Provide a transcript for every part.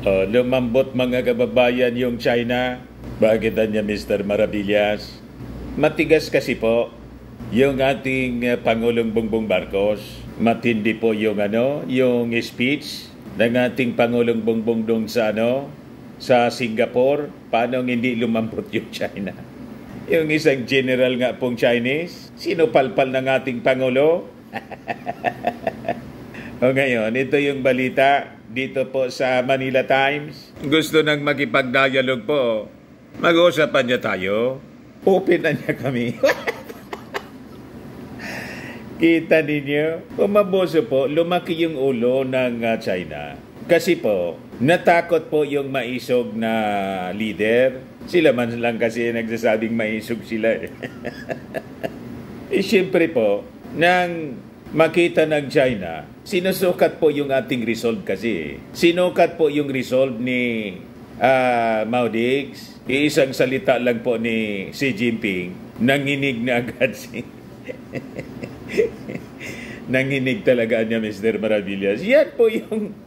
Lumambot mga kababayan yung China. Bakit niya, Mr. Maravillas? Matigas kasi po yung ating Pangulong Bongbong Marcos. Matindi po yung yung speech ng ating Pangulong Bongbong dong sa Singapore. Paano hindi lumambot yung China? Yung isang general nga pong Chinese, sinupalpal ng ating Pangulo. O ngayon, ito yung balita dito po sa Manila Times. Gusto nang makipag-dialogue po. Mag-uusapan niya tayo. Open na niya kami. Kita ninyo? Umaboso po, lumaki yung ulo ng China. Kasi po, natakot po yung maisog na leader. Sila man lang kasi nagsasabing maisog sila. Siyempre po, nang makita ng China, sinusukat po yung ating resolve kasi. Sinukat po yung resolve ni Mao Diggs. Iisang salita lang po ni Xi Jinping. Nanginig na agad nanginig talaga niya, Mr. Maravillas. Yan po yung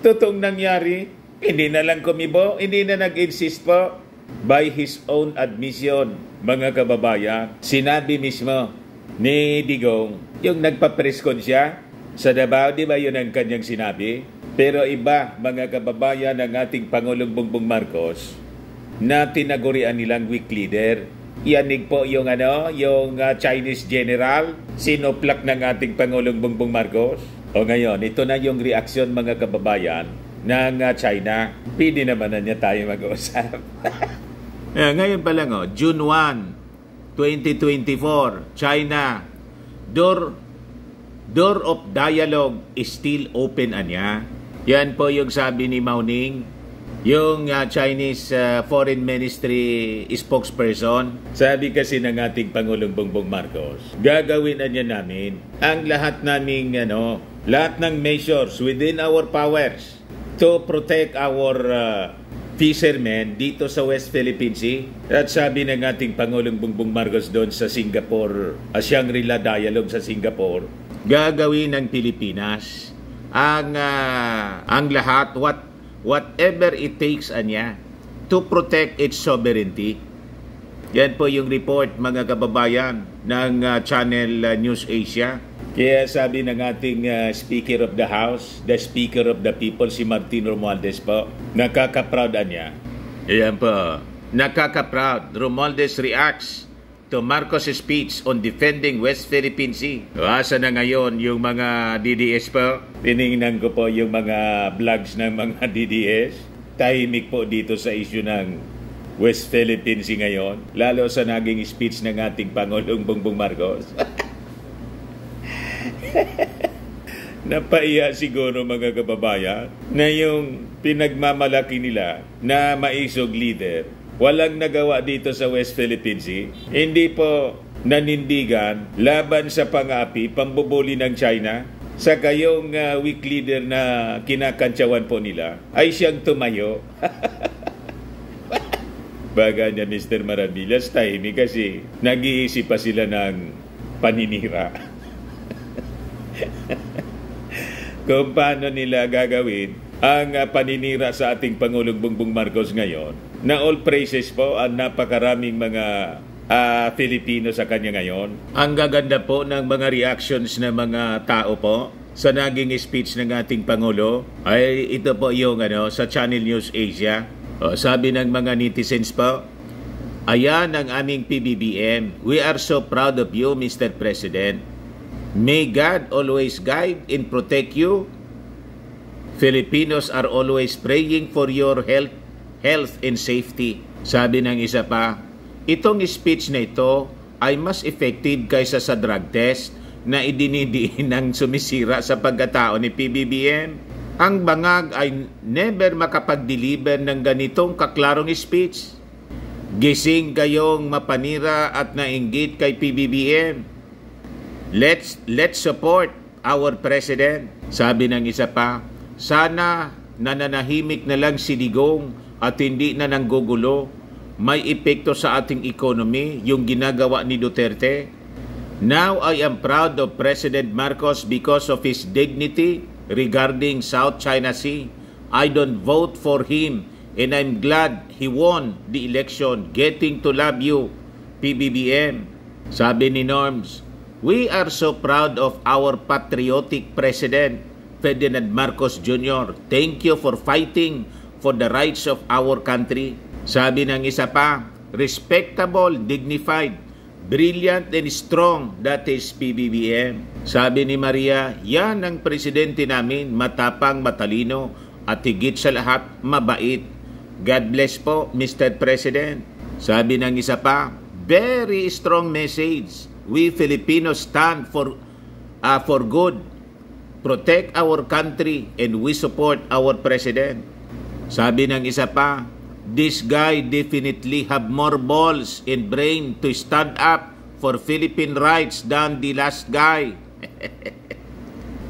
totoong nangyari. Hindi na lang kumibo, hindi na nag-insist po. By his own admission, mga kababayan, sinabi mismo ni Digong, yung nagpapreskon siya sa Davao, di ba yun ang kanyang sinabi? Pero iba, mga kababayan, ng ating Pangulong Bongbong Marcos na tinagurian nilang weak leader. Yanig po yung yung Chinese general, sinoplak ng ating Pangulong Bongbong Marcos. O ngayon, ito na yung reaksyon, mga kababayan, ng China. Pwede naman na niya tayo mag-uusap. Ngayon pa lang, June 1, 2024, China, door of dialogue is still open anya. Yan po yung sabi ni Mao Ning, yung Chinese Foreign Ministry spokesperson. Sabi kasi ng ating Pangulong Bongbong Marcos, gagawin na niya namin ang lahat naming lahat ng measures within our powers to protect our fishermen dito sa West Philippine Sea. At sabi ng ating Pangulong Bongbong Marcos doon sa Singapore, Shangri-La Dialogue sa Singapore, gagawin ng Pilipinas ang lahat, whatever it takes anya to protect its sovereignty. Yan po yung report, mga kababayan, ng Channel News Asia. Kaya sabi ng ating Speaker of the House, the Speaker of the People, si Martin Romualdez po, nakaka-proud niya. Ayan po, nakaka-proud. Romualdez reacts to Marcos' speech on defending West Philippine Sea. Asa na ngayon yung mga DDS po? Tinignan ko po yung mga vlogs ng mga DDS. Tahimik po dito sa issue ng West Philippine Sea ngayon. Lalo sa naging speech ng ating Pangulong Bongbong Marcos. Napaiya siguro, mga kababayan, na yung pinagmamalaki nila na maisog leader, walang nagawa dito sa West Philippine Sea. Hindi po nanindigan laban sa pang-api, pambubuli ng China. Sa kayong weak leader na kinakantsawan po nila, ay siyang tumayo. Baga niya, Mr. Maravillas, tahimik kasi nag-iisip pa sila ng paninira. Kung paano nila gagawin ang paninira sa ating Pangulong Bongbong Marcos ngayon, na all praises po ang napakaraming mga Filipino sa kanya ngayon. Ang gaganda po ng mga reactions ng mga tao po sa naging speech ng ating Pangulo. Ay ito po yung sa Channel News Asia. Sabi ng mga netizens po, ayan ang aming PBBM. We are so proud of you, Mr. President. May God always guide and protect you. Filipinos are always praying for your health and safety. Sabi ng isa pa, itong speech na ito ay mas effective kaysa sa drug test na idinidiin ng sumisira sa pagkatao ni PBBM. Ang bangag ay never makapag-deliver ng ganitong kaklarong speech. Gising kayong mapanira at nainggit kay PBBM. Let's support our president. Sabi ng isa pa, sana nananahimik na lang si Digong at hindi na nanggugulo. May epekto sa ating economy yung ginagawa ni Duterte. Now I am proud of President Marcos because of his dignity regarding South China Sea. I don't vote for him and I'm glad he won the election. Getting to love you, PBBM. Sabi ni Norms, we are so proud of our patriotic President, Ferdinand Marcos Jr. Thank you for fighting for the rights of our country. Sabi ng isa pa, respectable, dignified, brilliant and strong, that is PBBM. Sabi ni Maria, yan ang presidente namin, matapang, matalino, at higit sa lahat, mabait. God bless po, Mr. President. Sabi ng isa pa, very strong message. We Filipinos stand for good. Protect our country and we support our president. Sabi ng isa pa, this guy definitely have more balls and brain to stand up for Philippine rights than the last guy.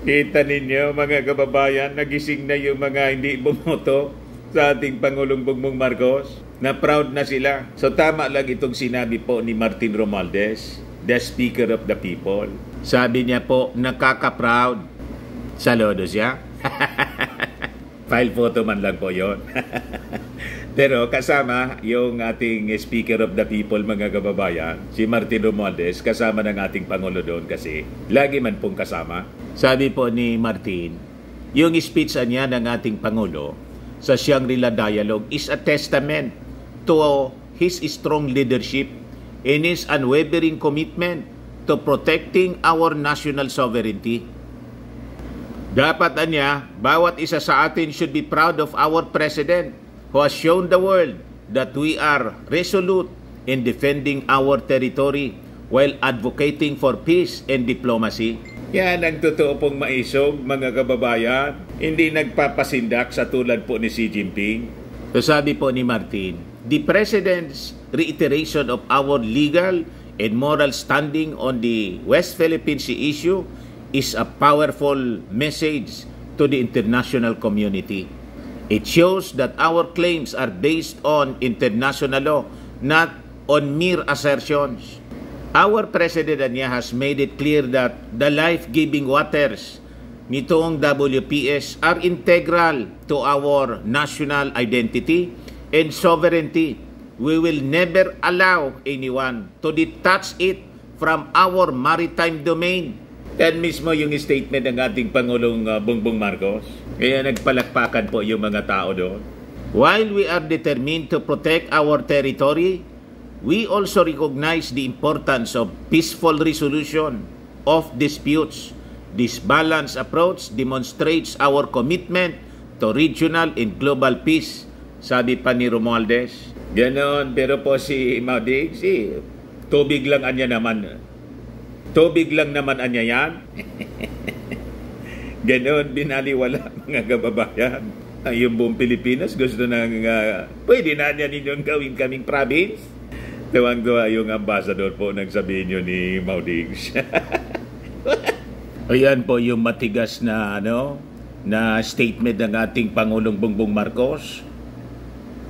Kita ninyo mga kababayan, nagising na yung mga hindi bumoto sa ating Pangulong Bongbong Marcos, na proud na sila. So tama lang itong sinabi po ni Martin Romualdez, the Speaker of the People. Sabi niya po, nakaka-proud. Saludo siya. File photo man lang po yon. Pero kasama yung ating Speaker of the People, mga kababayan, si Martin Romualdez, kasama ng ating Pangulo doon kasi lagi man pong kasama. Sabi po ni Martin, yung speech niya ng ating Pangulo sa Shangri-La Dialogue is a testament to his strong leadership and his unwavering commitment to protecting our national sovereignty. Dapat niya, bawat isa sa atin should be proud of our President who has shown the world that we are resolute in defending our territory while advocating for peace and diplomacy. Yan ang totoo pong maisog, mga kababayan. Hindi nagpapasindak sa tulad po ni Xi Jinping. So sabi po ni Martin, the President's reiteration of our legal and moral standing on the West Philippine Sea issue is a powerful message to the international community. It shows that our claims are based on international law, not on mere assertions. Our President niya has made it clear that the life-giving waters nitong WPS are integral to our national identity and sovereignty. We will never allow anyone to detach it from our maritime domain. Yan mismo yung statement ng ating Pangulong Bongbong Marcos. Kaya nagpalakpakan po yung mga tao doon. While we are determined to protect our territory, we also recognize the importance of peaceful resolution of disputes. This balanced approach demonstrates our commitment to regional and global peace, sabi pa ni Romualdez. Ganon, pero po si Maudig, tubig lang anya naman. Tubig lang naman anya yan. Ganon, binaliwala mga kababayan. Yung buong Pilipinas gusto nang pwede na niya ninyong gawin kaming province. Tuwang-tuwa yung ambassador po nagsabihin nyo ni Maudig. Ayan po yung matigas na na statement ng ating Pangulong Bongbong Marcos.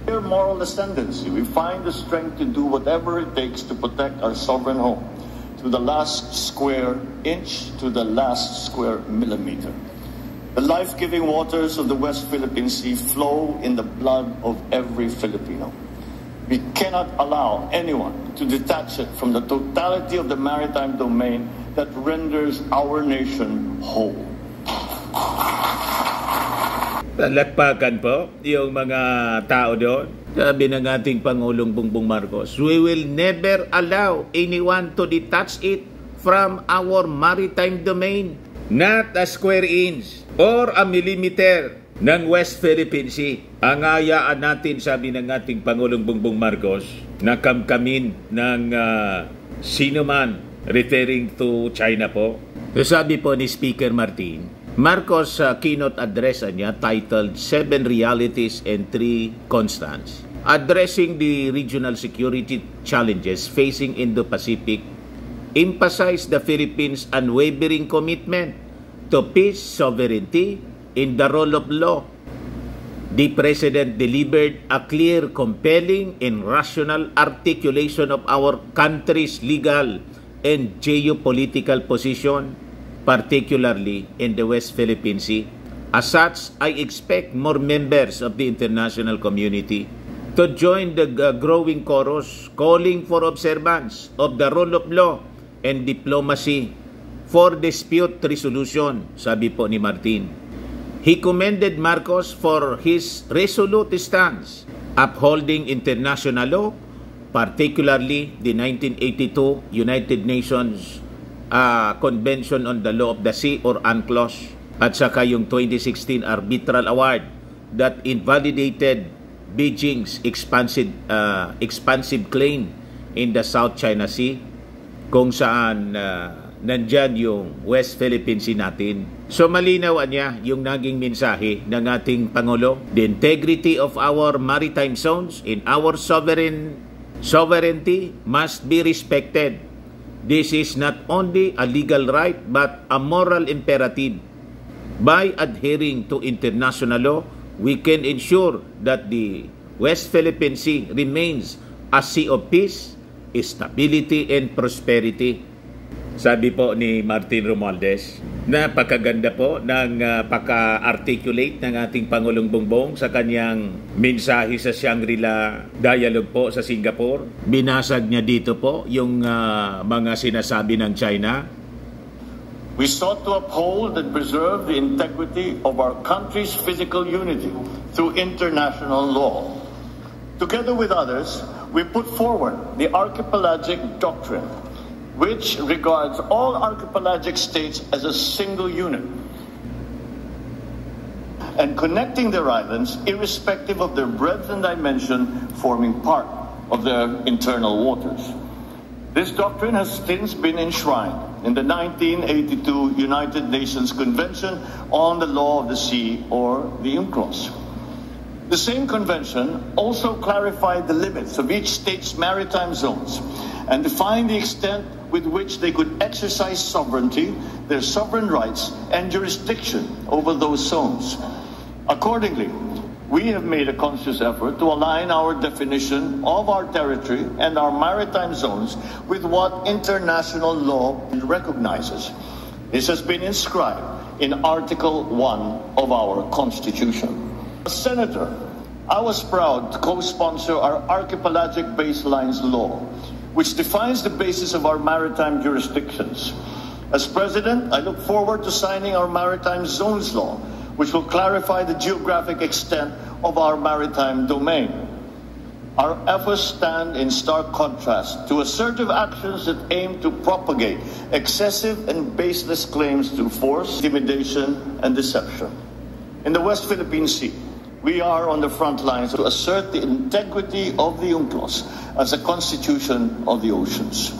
Their moral ascendancy, we find the strength to do whatever it takes to protect our sovereign home, to the last square inch, to the last square millimeter. The life-giving waters of the West Philippine Sea flow in the blood of every Filipino. We cannot allow anyone to detach it from the totality of the maritime domain that renders our nation whole. Talakpakan po yung mga tao doon. Sabi ng ating Pangulong Bongbong Marcos, we will never allow anyone to detach it from our maritime domain. Not a square inch or a millimeter ng West Philippine Sea. Ang ayaan natin, sabi ng ating Pangulong Bongbong Marcos, na kamkamin ng sino man, referring to China po. So sabi po ni Speaker Martin, Marcos keynote address niya titled 7 Realities and 3 Constants. Addressing the regional security challenges facing Indo-Pacific, emphasized the Philippines' unwavering commitment to peace, sovereignty, in the rule of law. The President delivered a clear, compelling, and rational articulation of our country's legal and geopolitical position, particularly in the West Philippine Sea. As such, I expect more members of the international community to join the growing chorus calling for observance of the rule of law and diplomacy for dispute resolution, sabi po ni Martin. He commended Marcos for his resolute stance upholding international law, particularly the 1982 United Nations Convention on the Law of the Sea or UNCLOS, at saka yung 2016 Arbitral Award that invalidated Beijing's expansive claim in the South China Sea, kung saan nandyan yung West Philippine Sea natin. So malinaw niya yung naging mensahe ng ating Pangulo. The integrity of our maritime zones in our sovereignty must be respected. This is not only a legal right but a moral imperative. By adhering to international law, we can ensure that the West Philippine Sea remains a sea of peace, stability, and prosperity. Sabi po ni Martin Romualdez. Napakaganda po ng paka-articulate ng ating Pangulong Bongbong sa kanyang mensahe sa Shangri-La Dialogue po sa Singapore. Binasag niya dito po yung mga sinasabi ng China. We sought to uphold and preserve the integrity of our country's physical unity through international law. Together with others, we put forward the Archipelagic Doctrine, which regards all archipelagic states as a single unit and connecting their islands irrespective of their breadth and dimension, forming part of their internal waters. This doctrine has since been enshrined in the 1982 United Nations Convention on the Law of the Sea, or the UNCLOS. The same convention also clarified the limits of each state's maritime zones and defined the extent with which they could exercise sovereignty, their sovereign rights, and jurisdiction over those zones. Accordingly, we have made a conscious effort to align our definition of our territory and our maritime zones with what international law recognizes. This has been inscribed in Article 1 of our Constitution. As Senator, I was proud to co-sponsor our Archipelagic Baselines Law, which defines the basis of our maritime jurisdictions. As President, I look forward to signing our Maritime Zones Law, which will clarify the geographic extent of our maritime domain. Our efforts stand in stark contrast to assertive actions that aim to propagate excessive and baseless claims through force, intimidation, and deception. In the West Philippine Sea, we are on the front lines to assert the integrity of the UNCLOS as a constitution of the oceans.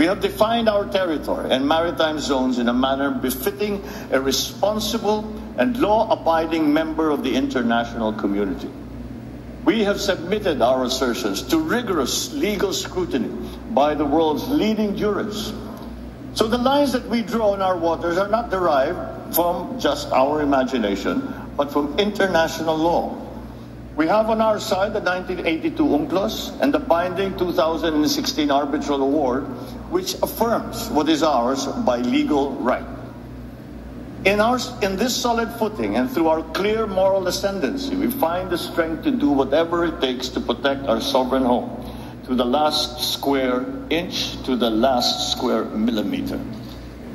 We have defined our territory and maritime zones in a manner befitting a responsible and law-abiding member of the international community. We have submitted our assertions to rigorous legal scrutiny by the world's leading jurists. So the lines that we draw in our waters are not derived from just our imagination, but from international law. We have on our side the 1982 UNCLOS and the binding 2016 Arbitral Award, which affirms what is ours by legal right. In this solid footing and through our clear moral ascendancy, we find the strength to do whatever it takes to protect our sovereign home, to the last square inch, to the last square millimeter.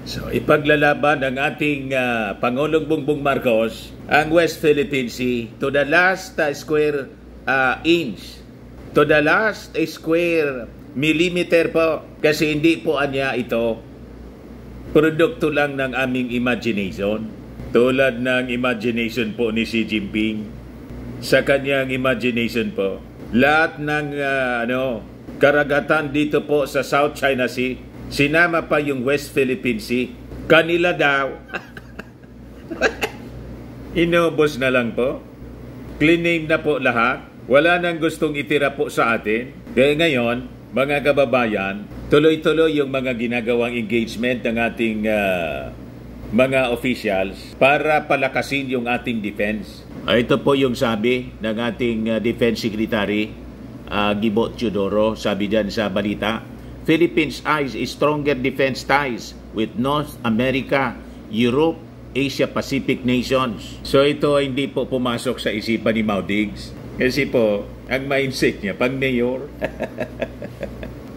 So, ipaglalaban ng ating Pangulong Bongbong Marcos ang West Philippine Sea to the last square inch, to the last square millimeter po, kasi hindi po anya ito produkto lang ng aming imagination, tulad ng imagination po ni Xi Jinping. Sa kanyang imagination po, lahat ng karagatan dito po sa South China Sea, sinama pa yung West Philippine Sea, kanila daw. Inubos na lang po, claim na po lahat, wala nang gustong itira po sa atin. Kaya ngayon, mga kababayan, tuloy-tuloy yung mga ginagawang engagement ng ating mga officials para palakasin yung ating defense. Ito po yung sabi ng ating Defense Secretary Gibo Teodoro, sabi dyan sa balita, Philippines eyes stronger defense ties with North America, Europe, Asia Pacific nations. So ito ay hindi po pumasok sa isipan ni Mau Diggs. Kasi po, ang mindset niya, pang mayor,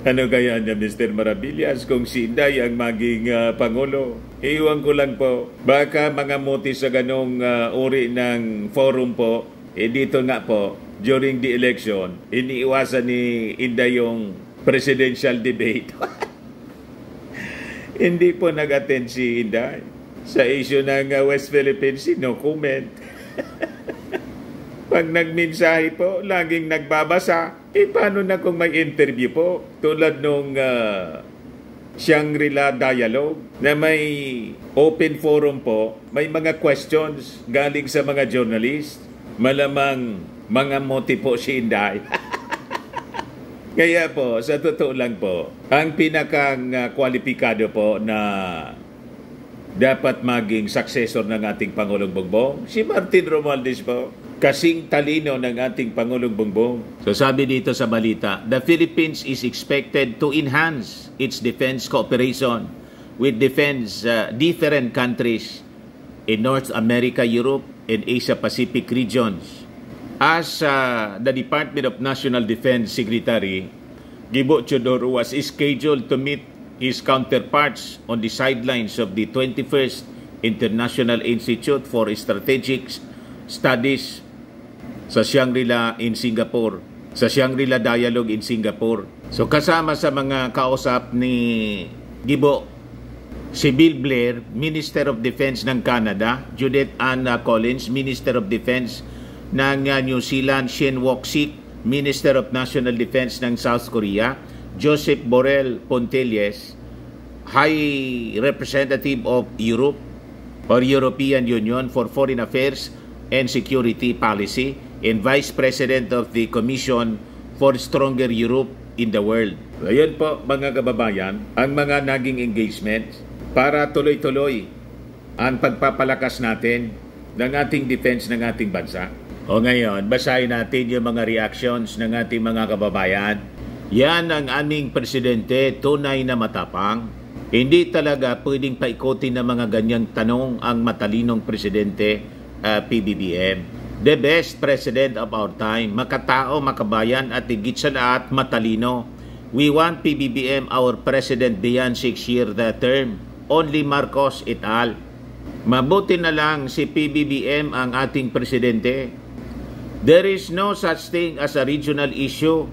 ano kaya niya, Mr. Maravillas, kung si Inday ang maging Pangulo? Iwan ko lang po, baka mga mote sa ganong uri ng forum po, dito nga po, during the election, iniiwasan ni Inday yung presidential debate. Hindi po nag-attend si Inday. Sa issue ng West Philippine Sea, no comment. Pag nagmensahe po, laging nagbabasa. Paano na kung may interview po? Tulad nung Shangri-La Dialogue na may open forum po, may mga questions galing sa mga journalist. Malamang mga mote po si Inday. Kaya po, sa totoo lang po, ang pinakang kwalipikado po na dapat maging successor ng ating Pangulong Bongbong, si Martin Romualdez po. Kasing talino ng ating Pangulong Bongbong. So sabi dito sa balita, the Philippines is expected to enhance its defense cooperation with different countries in North America, Europe, and Asia Pacific regions. As the Department of National Defense Secretary, Gibo Teodoro was scheduled to meet his counterparts on the sidelines of the 21st International Institute for Strategic Studies sa Shangri-La in Singapore, sa Shangri-La Dialogue in Singapore. So kasama sa mga kausap ni Gibo, si Bill Blair, Minister of Defense ng Canada, Judith Ann Collins, Minister of Defense ng New Zealand, Shin Wok-sik, Minister of National Defense ng South Korea, Joseph Borrell Pontelles, High Representative of Europe or European Union for Foreign Affairs and Security Policy, and Vice President of the Commission for Stronger Europe in the World. Ayan po mga kababayan, ang mga naging engagement para tuloy-tuloy ang pagpapalakas natin ng ating defense ng ating bansa. O ngayon, basahin natin yung mga reactions ng ating mga kababayan. Yan ang aming presidente, tunay na matapang. Hindi talaga pwedeng paikutin ng mga ganyang tanong ang matalinong presidente, PBBM. The best president of our time, makatao, makabayan at higit sa lahat matalino. We want PBBM our president beyond 6-year term. Only Marcos et al. Mabuti na lang si PBBM ang ating presidente. There is no such thing as a regional issue.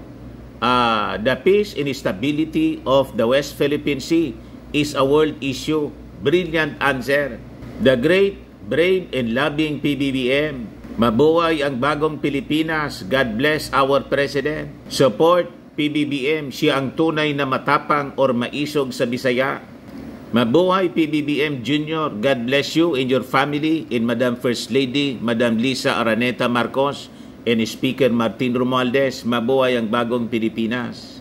The peace and stability of the West Philippine Sea is a world issue. Brilliant answer. The great, brave, and loving PBBM. Mabuhay ang bagong Pilipinas. God bless our President. Support PBBM. Siya ang tunay na matapang or maisog sa Bisaya. Mabuhay PBBM Jr. God bless you and your family, and Madam First Lady, Madam Lisa Araneta Marcos, and Speaker Martin Romualdez. Mabuhay ang bagong Pilipinas.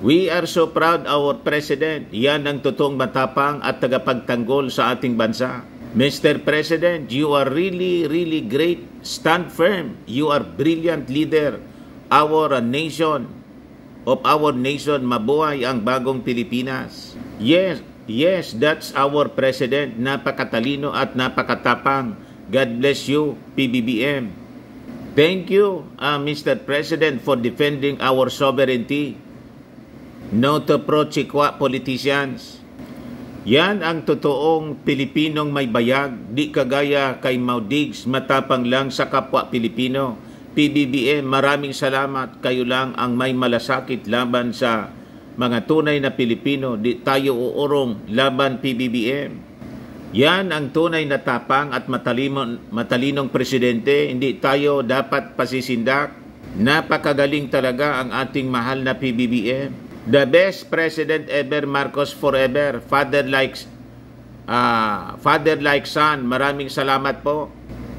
We are so proud our President. Yan ang totoong matapang at tagapagtanggol sa ating bansa. Mr. President, you are really, really great. Stand firm. You are brilliant leader. Our nation, mabuhay ang bagong Pilipinas. Yes, that's our President. Napakatalino at napakatapang. God bless you, PBBM. Thank you, Mr. President, for defending our sovereignty. No to pro-chikwa politicians. Yan ang totoong Pilipinong may bayag, di kagaya kay Mau Diggs, matapang lang sa kapwa Pilipino. PBBM, maraming salamat. Kayo lang ang may malasakit laban sa mga tunay na Pilipino. Di tayo uurong laban PBBM. Yan ang tunay na tapang at matalinong presidente. Hindi tayo dapat pasisindak. Napakagaling talaga ang ating mahal na PBBM. The best president ever, Marcos forever. Father like son. Maraming salamat po.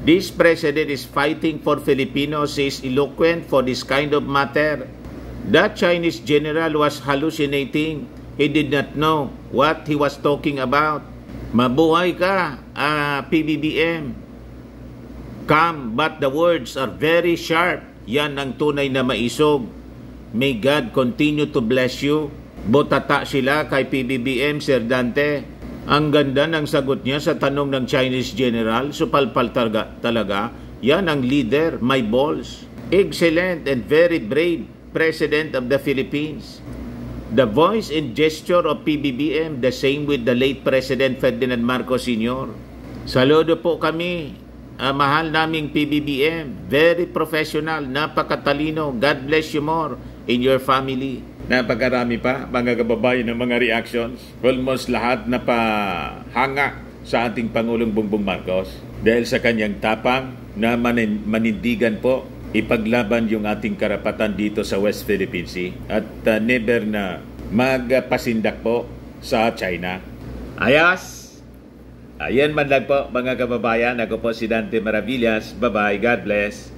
This president is fighting for Filipinos. He is eloquent for this kind of matter. That Chinese general was hallucinating. He did not know what he was talking about. Mabuhay ka, PBBM. Calm, but the words are very sharp. Yan ang tunay na maisog. May God continue to bless you. Botata sila kay PBBM, Sir Dante. Ang ganda ng sagot niya sa tanong ng Chinese general, supalpal talaga. Yan ang leader, my balls. Excellent and very brave President of the Philippines. The voice and gesture of PBBM, the same with the late President Ferdinand Marcos Sr. Saludo po kami, mahal naming PBBM. Very professional, napakatalino. God bless you more in your family. Napakarami pa, mga kababayan, ng mga reactions. Almost lahat na pahanga sa ating Pangulong Bongbong Marcos dahil sa kanyang tapang na manindigan po ipaglaban yung ating karapatan dito sa West Philippine Sea at never na magpasindak po sa China. Ayos! Ayan man lang po, mga kababayan. Ako po si Dante Maravillas. Bye-bye. God bless.